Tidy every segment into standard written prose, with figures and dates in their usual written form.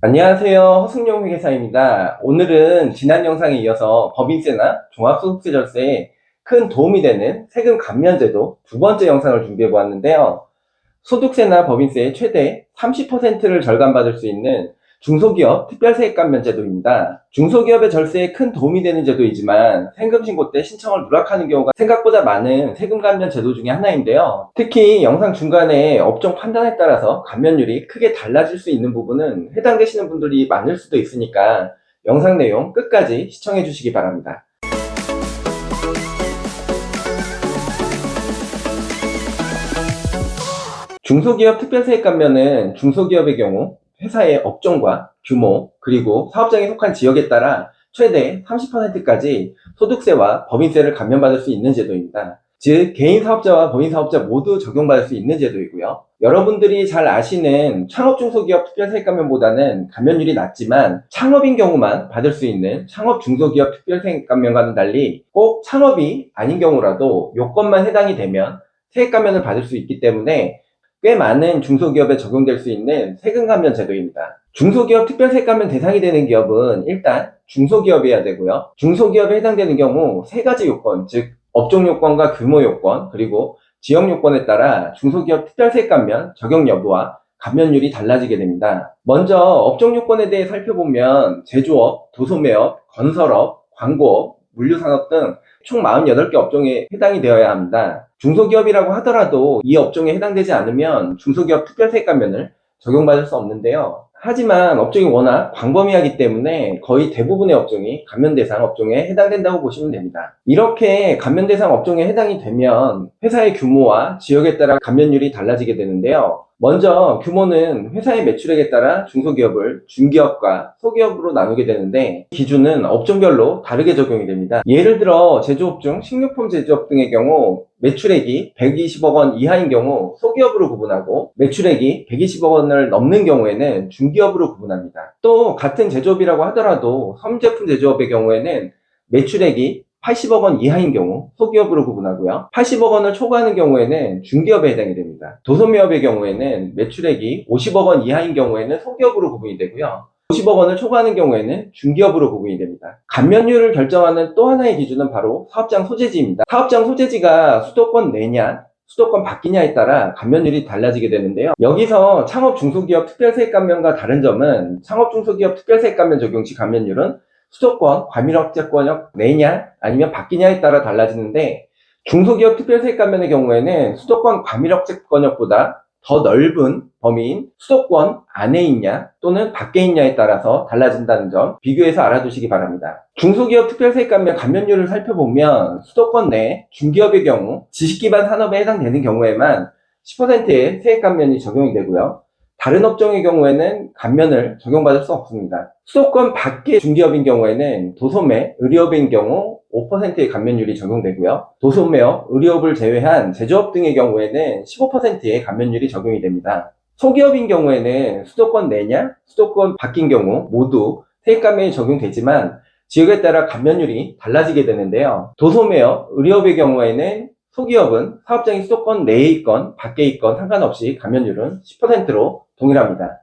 안녕하세요. 허승용 회계사입니다. 오늘은 지난 영상에 이어서 법인세나 종합소득세 절세에 큰 도움이 되는 세금 감면제도 두 번째 영상을 준비해 보았는데요. 소득세나 법인세의 최대 30%를 절감받을 수 있는 중소기업 특별세액 감면 제도입니다. 중소기업의 절세에 큰 도움이 되는 제도이지만 세금 신고 때 신청을 누락하는 경우가 생각보다 많은 세금 감면 제도 중에 하나인데요. 특히 영상 중간에 업종 판단에 따라서 감면율이 크게 달라질 수 있는 부분은 해당되시는 분들이 많을 수도 있으니까 영상 내용 끝까지 시청해 주시기 바랍니다. 중소기업 특별세액 감면은 중소기업의 경우 회사의 업종과 규모 그리고 사업장에 속한 지역에 따라 최대 30%까지 소득세와 법인세를 감면받을 수 있는 제도입니다. 즉 개인 사업자와 법인 사업자 모두 적용받을 수 있는 제도이고요. 여러분들이 잘 아시는 창업 중소기업 특별세액 감면보다는 감면율이 낮지만 창업인 경우만 받을 수 있는 창업 중소기업 특별세액 감면과는 달리 꼭 창업이 아닌 경우라도 요건만 해당이 되면 세액 감면을 받을 수 있기 때문에 꽤 많은 중소기업에 적용될 수 있는 세금 감면 제도입니다. 중소기업 특별세액 감면 대상이 되는 기업은 일단 중소기업이어야 되고요. 중소기업에 해당되는 경우 세 가지 요건, 즉 업종 요건과 규모 요건, 그리고 지역 요건에 따라 중소기업 특별세액 감면 적용 여부와 감면율이 달라지게 됩니다. 먼저 업종 요건에 대해 살펴보면 제조업, 도소매업, 건설업, 광고업, 물류산업 등 총 48개 업종에 해당이 되어야 합니다. 중소기업이라고 하더라도 이 업종에 해당되지 않으면 중소기업 특별세액 감면을 적용받을 수 없는데요. 하지만 업종이 워낙 광범위하기 때문에 거의 대부분의 업종이 감면 대상 업종에 해당된다고 보시면 됩니다. 이렇게 감면 대상 업종에 해당이 되면 회사의 규모와 지역에 따라 감면율이 달라지게 되는데요. 먼저 규모는 회사의 매출액에 따라 중소기업을 중기업과 소기업으로 나누게 되는데 기준은 업종별로 다르게 적용이 됩니다. 예를 들어 제조업 중 식료품 제조업 등의 경우 매출액이 120억 원 이하인 경우 소기업으로 구분하고 매출액이 120억 원을 넘는 경우에는 중기업으로 구분합니다. 또 같은 제조업이라고 하더라도 섬제품 제조업의 경우에는 매출액이 80억 원 이하인 경우 소기업으로 구분하고요. 80억 원을 초과하는 경우에는 중기업에 해당이 됩니다. 도소매업의 경우에는 매출액이 50억 원 이하인 경우에는 소기업으로 구분이 되고요. 50억 원을 초과하는 경우에는 중기업으로 구분이 됩니다. 감면율을 결정하는 또 하나의 기준은 바로 사업장 소재지입니다. 사업장 소재지가 수도권 내냐 수도권 밖이냐에 따라 감면율이 달라지게 되는데요. 여기서 창업 중소기업 특별세액 감면과 다른 점은 창업 중소기업 특별세액 감면 적용 시 감면율은 수도권 과밀억제권역 내냐 아니면 밖이냐에 따라 달라지는데 중소기업 특별세액 감면의 경우에는 수도권 과밀억제권역보다 더 넓은 범위인 수도권 안에 있냐 또는 밖에 있냐에 따라서 달라진다는 점 비교해서 알아두시기 바랍니다. 중소기업 특별세액 감면 감면율을 살펴보면 수도권 내 중기업의 경우 지식기반 산업에 해당되는 경우에만 10%의 세액 감면이 적용이 되고요. 다른 업종의 경우에는 감면을 적용받을 수 없습니다. 수도권 밖의 중기업인 경우에는 도소매, 의료업인 경우 5%의 감면율이 적용되고요. 도소매업, 의료업을 제외한 제조업 등의 경우에는 15%의 감면율이 적용이 됩니다. 소기업인 경우에는 수도권 내냐, 수도권 밖인 경우 모두 세액 감면이 적용되지만 지역에 따라 감면율이 달라지게 되는데요. 도소매업, 의료업의 경우에는 소기업은 사업장이 수도권 내에 있건 밖에 있건 상관없이 감면율은 10%로 동일합니다.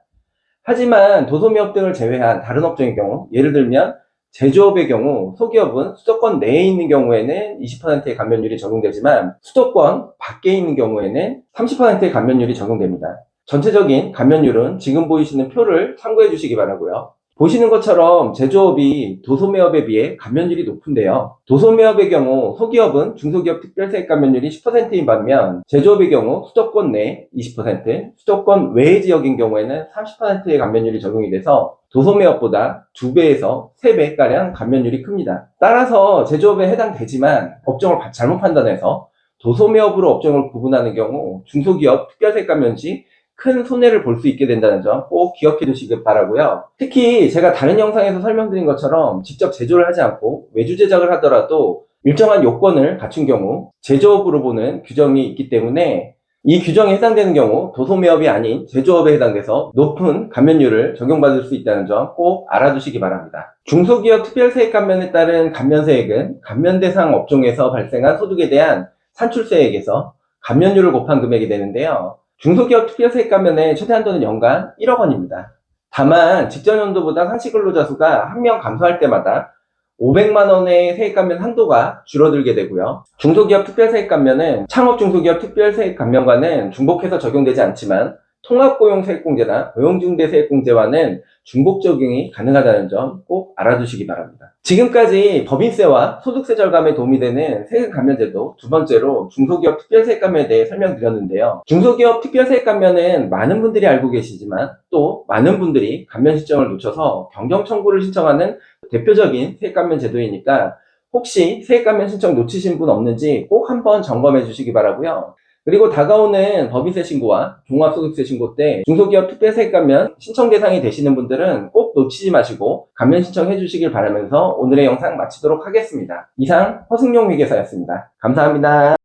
하지만 도소매업 등을 제외한 다른 업종의 경우 예를 들면 제조업의 경우 소기업은 수도권 내에 있는 경우에는 20%의 감면율이 적용되지만 수도권 밖에 있는 경우에는 30%의 감면율이 적용됩니다. 전체적인 감면율은 지금 보이시는 표를 참고해 주시기 바라고요. 보시는 것처럼 제조업이 도소매업에 비해 감면율이 높은데요. 도소매업의 경우 소기업은 중소기업 특별세액 감면율이 10%인 반면 제조업의 경우 수도권 내 20%, 수도권 외의 지역인 경우에는 30%의 감면율이 적용이 돼서 도소매업보다 2배에서 3배가량 감면율이 큽니다. 따라서 제조업에 해당되지만 업종을 잘못 판단해서 도소매업으로 업종을 구분하는 경우 중소기업 특별세액 감면 시 큰 손해를 볼 수 있게 된다는 점 꼭 기억해 두시길 바라고요. 특히 제가 다른 영상에서 설명드린 것처럼 직접 제조를 하지 않고 외주 제작을 하더라도 일정한 요건을 갖춘 경우 제조업으로 보는 규정이 있기 때문에 이 규정에 해당되는 경우 도소매업이 아닌 제조업에 해당돼서 높은 감면율을 적용받을 수 있다는 점 꼭 알아두시기 바랍니다. 중소기업 특별세액 감면에 따른 감면세액은 감면 대상 업종에서 발생한 소득에 대한 산출세액에서 감면율을 곱한 금액이 되는데요. 중소기업 특별세액 감면의 최대 한도는 연간 1억 원입니다. 다만 직전 연도보다 상시 근로자 수가 1명 감소할 때마다 500만 원의 세액 감면 한도가 줄어들게 되고요. 중소기업 특별세액 감면은 창업중소기업 특별세액 감면과는 중복해서 적용되지 않지만 통합고용세액공제나 고용중개세액공제와는 중복 적용이 가능하다는 점 꼭 알아두시기 바랍니다. 지금까지 법인세와 소득세 절감에 도움이 되는 세금 감면제도, 두 번째로 중소기업 특별세액 감면에 대해 설명드렸는데요. 중소기업 특별세액 감면은 많은 분들이 알고 계시지만 또 많은 분들이 감면 신청을 놓쳐서 변경 청구를 신청하는 대표적인 세액 감면 제도이니까 혹시 세액 감면 신청 놓치신 분 없는지 꼭 한번 점검해 주시기 바라고요. 그리고 다가오는 법인세 신고와 종합소득세 신고 때 중소기업 특별세액 감면 신청 대상이 되시는 분들은 꼭 놓치지 마시고 감면 신청해 주시길 바라면서 오늘의 영상 마치도록 하겠습니다. 이상 허승용 회계사였습니다. 감사합니다.